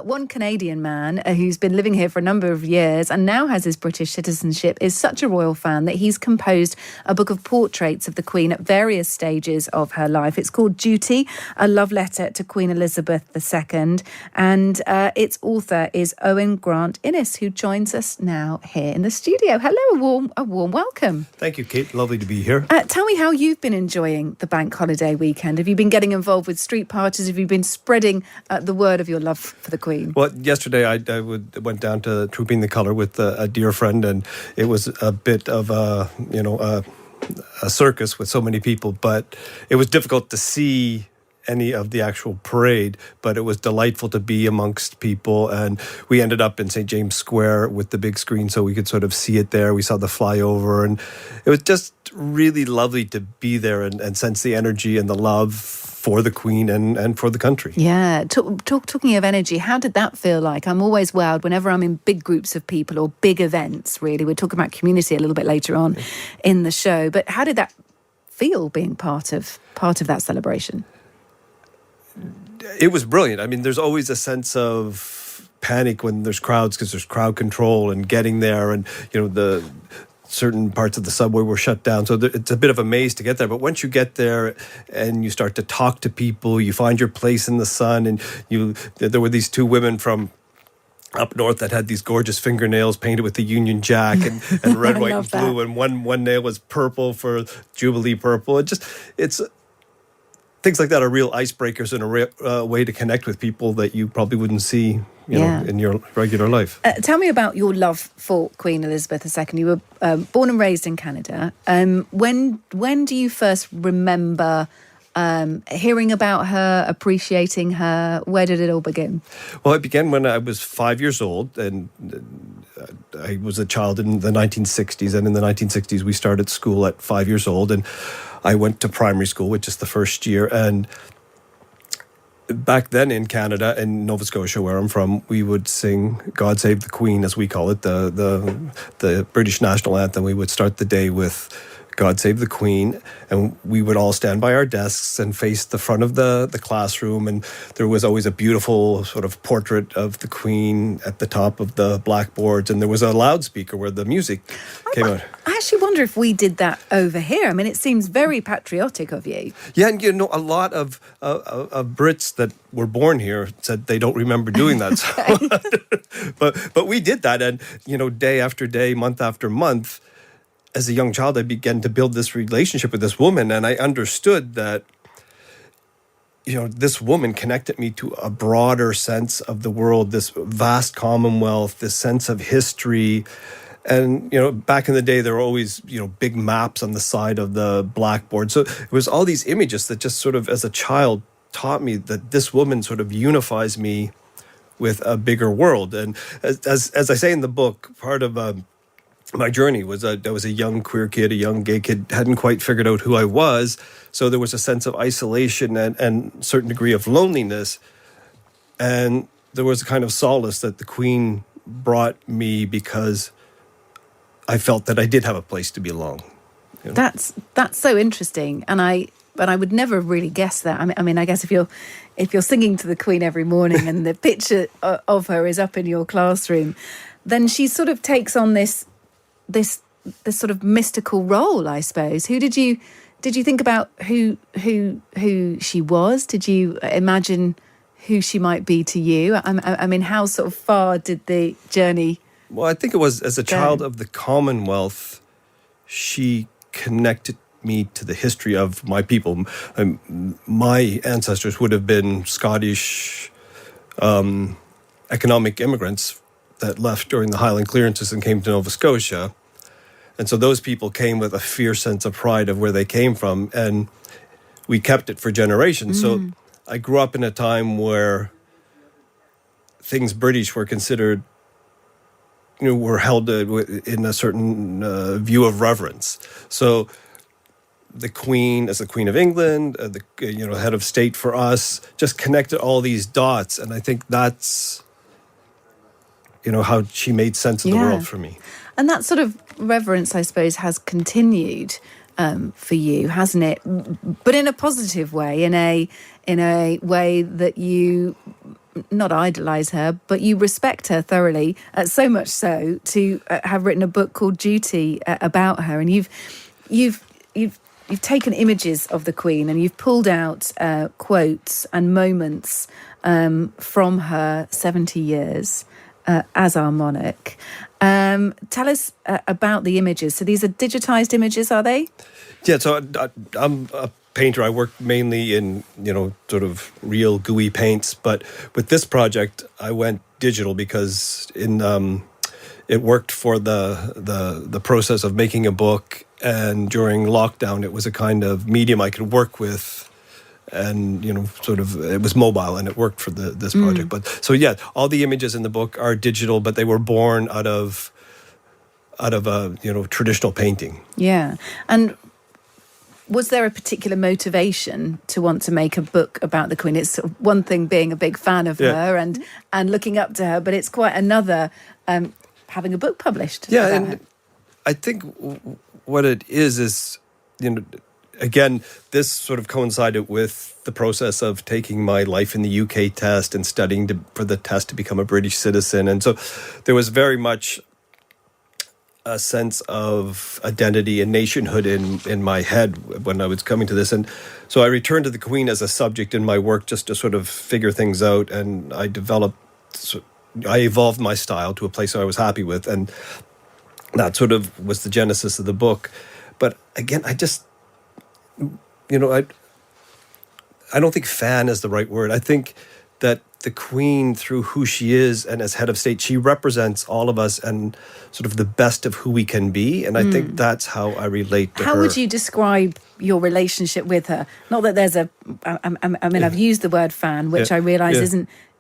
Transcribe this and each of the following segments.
one Canadian man who's been living here for a number of years and now has his British citizenship, is such a royal fan that he's composed a book of portraits of the Queen at various stages of her life. It's called Duty, a love letter to Queen Elizabeth II. And its author is Owen Grant Innes, who joins us now here in the studio. Hello, a warm welcome. Thank you, Kate. Lovely to be here. Tell me how you've been enjoying the bank holiday weekend. Have you been getting involved with street parties? Have you been spreading the word of your love for the Queen? Well, yesterday I went down to Trooping the Colour with a dear friend, and it was a bit of a circus with so many people, but it was difficult to see any of the actual parade, but it was delightful to be amongst people. And we ended up in St. James Square with the big screen so we could sort of see it there. We saw the flyover, and it was just really lovely to be there and sense the energy and the love for the Queen and for the country. Yeah. Talking of energy, how did that feel like? I'm always wowed whenever I'm in big groups of people or big events, really. We're talking about community a little bit later on in the show. But how did that feel, being part of that celebration? It was brilliant. I mean, there's always a sense of panic when there's crowds because there's crowd control and getting there, and the certain parts of the subway were shut down, so it's a bit of a maze to get there. But once you get there and you start to talk to people, you find your place in the sun. And there were these two women from up north that had these gorgeous fingernails painted with the Union Jack and red, white, and blue, and one nail was purple for Jubilee purple. It's things like that are real icebreakers and a real way to connect with people that you probably wouldn't see, in your regular life. Tell me about your love for Queen Elizabeth II. You were born and raised in Canada. When do you first remember hearing about her, appreciating her? Where did it all begin? Well, it began when I was 5 years old, and I was a child in the 1960s. And in the 1960s, we started school at 5 years old, and I went to primary school, which is the first year. And back then in Canada, in Nova Scotia, where I'm from, we would sing God Save the Queen, as we call it, the British national anthem. We would start the day with God Save the Queen, and we would all stand by our desks and face the front of the classroom, and there was always a beautiful sort of portrait of the Queen at the top of the blackboards, and there was a loudspeaker where the music came out. I actually wonder if we did that over here. I mean, it seems very patriotic of you. Yeah, and a lot of Brits that were born here said they don't remember doing that. But we did that, and day after day, month after month. As a young child, I began to build this relationship with this woman, and I understood that, this woman connected me to a broader sense of the world, this vast commonwealth, this sense of history. And, back in the day, there were always, big maps on the side of the blackboard. So it was all these images that just sort of, as a child, taught me that this woman sort of unifies me with a bigger world. And as I say in the book, part of my journey was I was a young queer kid, a young gay kid, hadn't quite figured out who I was. So there was a sense of isolation and a certain degree of loneliness. And there was a kind of solace that the Queen brought me because I felt that I did have a place to belong. That's so interesting. But I would never really guess that. I mean, I guess if you're singing to the Queen every morning and the picture of her is up in your classroom, then she sort of takes on this sort of mystical role, I suppose. Did you think about who she was? Did you imagine who she might be to you? I mean, how sort of far did the journey? Well, I think it was as a child of the Commonwealth, she connected me to the history of my people. My ancestors would have been Scottish economic immigrants that left during the Highland clearances and came to Nova Scotia. And so those people came with a fierce sense of pride of where they came from, and we kept it for generations. So I grew up in a time where things British were considered, were held in a certain view of reverence. So the Queen, as the Queen of England, the head of state for us, just connected all these dots. And I think that's how she made sense of the world for me. And that sort of reverence, I suppose, has continued for you, hasn't it? But in a positive way, in a way that you not idolize her, but you respect her thoroughly, so much so to have written a book called Duty about her, and you've taken images of the Queen and you've pulled out quotes and moments from her 70 years as our monarch. Tell us about the images. So these are digitized images, are they? Yeah, so I'm a painter. I work mainly in, sort of real gooey paints. But with this project, I went digital because it worked for the process of making a book. And during lockdown, it was a kind of medium I could work with. And, it was mobile and it worked for this project. But so, yeah, all the images in the book are digital, but they were born out of a, traditional painting. Yeah. And was there a particular motivation to want to make a book about the Queen? It's one thing being a big fan of her and looking up to her, but it's quite another having a book published. Yeah, and her. I think what it is, again, this sort of coincided with the process of taking my life in the UK test and studying for the test to become a British citizen. And so there was very much a sense of identity and nationhood in my head when I was coming to this. And so I returned to the Queen as a subject in my work just to sort of figure things out. And I evolved my style to a place I was happy with. And that sort of was the genesis of the book. But again, I just, I don't think fan is the right word. I think that the Queen, through who she is and as head of state, she represents all of us and sort of the best of who we can be. And I think that's how I relate to her. How would you describe your relationship with her? Not that there's I've used the word fan, which I realise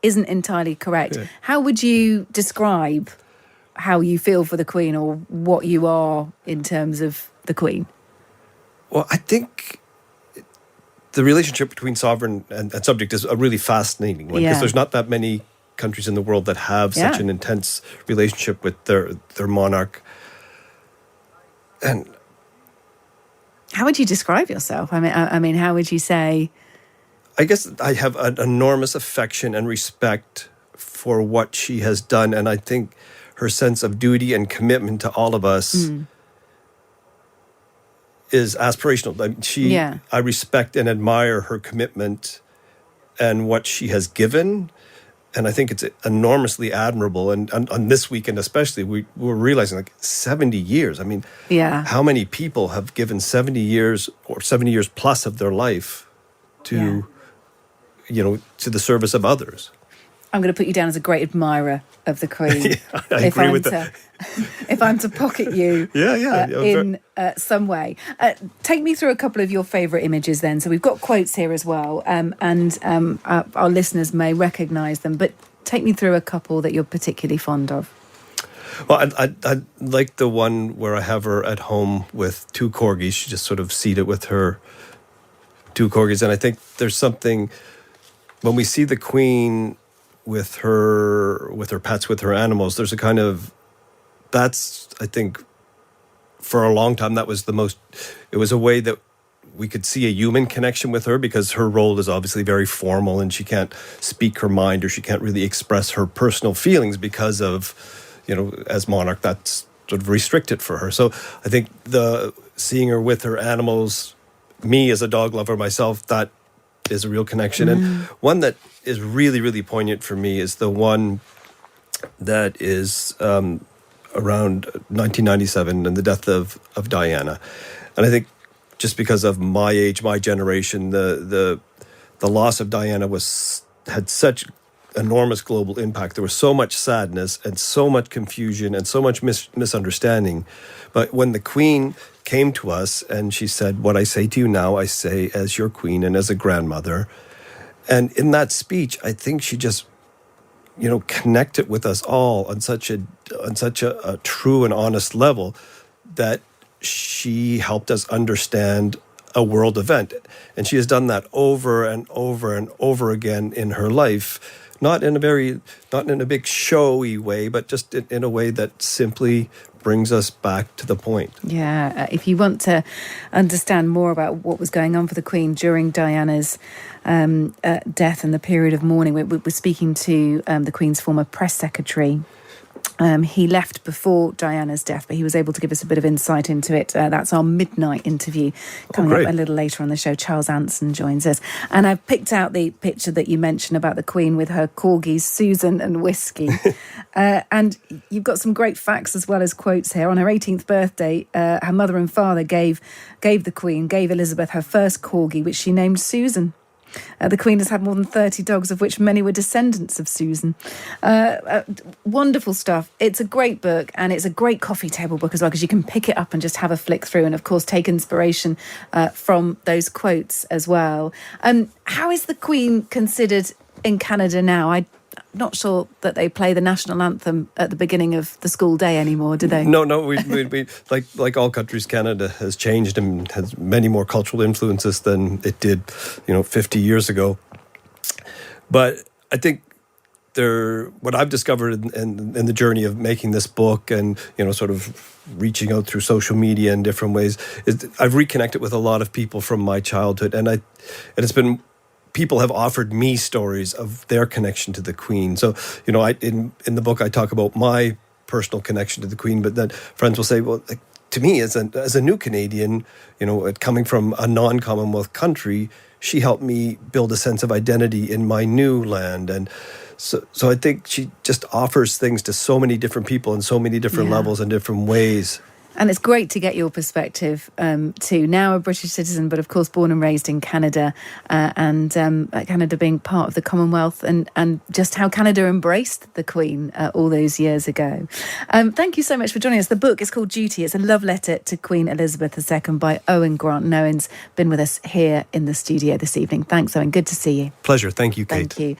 isn't entirely correct. Yeah. How would you describe how you feel for the Queen or what you are in terms of the Queen? Well, I think the relationship between sovereign and subject is a really fascinating one because there's not that many countries in the world that have such an intense relationship with their monarch. And how would you describe yourself? I mean, how would you say? I guess I have an enormous affection and respect for what she has done, and I think her sense of duty and commitment to all of us is aspirational. I respect and admire her commitment and what she has given, and I think it's enormously admirable. And on this weekend especially, we're realizing 70 years. I mean, how many people have given 70 years or 70 years plus of their life to, to the service of others? I'm going to put you down as a great admirer of the Queen. I agree with that. If I'm to pocket you in some way. Take me through a couple of your favourite images then. So we've got quotes here as well, and our listeners may recognise them, but take me through a couple that you're particularly fond of. Well, I like the one where I have her at home with two corgis. She just sort of seated with her two corgis. And I think there's something, when we see the Queen with her pets, with her animals, there's a kind of, that's, I think, for a long time, it was a way that we could see a human connection with her, because her role is obviously very formal and she can't speak her mind, or she can't really express her personal feelings because of, as monarch, that's sort of restricted for her. So I think seeing her with her animals, me as a dog lover myself, that is a real connection. And one that is really, really poignant for me is the one that is around 1997 and the death of Diana. And I think just because of my age, my generation, the loss of Diana had such enormous global impact. There was so much sadness and so much confusion and so much misunderstanding. But when the Queen came to us and she said, "What I say to you now, I say as your Queen and as a grandmother." And in that speech, I think she just, connected with us all on such a true and honest level that she helped us understand a world event. And she has done that over and over and over again in her life. not in a big showy way, but just in a way that simply brings us back to the point. Yeah, if you want to understand more about what was going on for the Queen during Diana's death and the period of mourning, we're speaking to the Queen's former press secretary. He left before Diana's death, but he was able to give us a bit of insight into it. That's our midnight interview coming up a little later on the show. Charles Anson joins us. And I've picked out the picture that you mentioned about the Queen with her corgis, Susan and Whiskey. And you've got some great facts as well as quotes here. On her 18th birthday, her mother and father gave Elizabeth her first corgi, which she named Susan. The Queen has had more than 30 dogs, of which many were descendants of Susan. Wonderful stuff. It's a great book, and it's a great coffee table book as well, because you can pick it up and just have a flick through and, of course, take inspiration from those quotes as well. How is the Queen considered in Canada now? I'm not sure that they play the national anthem at the beginning of the school day anymore, do they? No. We like all countries, Canada has changed and has many more cultural influences than it did, 50 years ago. But I think what I've discovered in the journey of making this book and, sort of reaching out through social media in different ways is I've reconnected with a lot of people from my childhood, and it's been. People have offered me stories of their connection to the Queen. So, in the book, I talk about my personal connection to the Queen, but then friends will say, well, to me, as a new Canadian, coming from a non-Commonwealth country, she helped me build a sense of identity in my new land. And so I think she just offers things to so many different people in so many different levels and different ways. And it's great to get your perspective too. Now a British citizen, but of course born and raised in Canada, and Canada being part of the Commonwealth, and just how Canada embraced the Queen all those years ago. Thank you so much for joining us. The book is called Duty. It's a love letter to Queen Elizabeth II by Owen Grant. Owen's been with us here in the studio this evening. Thanks, Owen. Good to see you. Pleasure. Thank you, Kait. Thank you.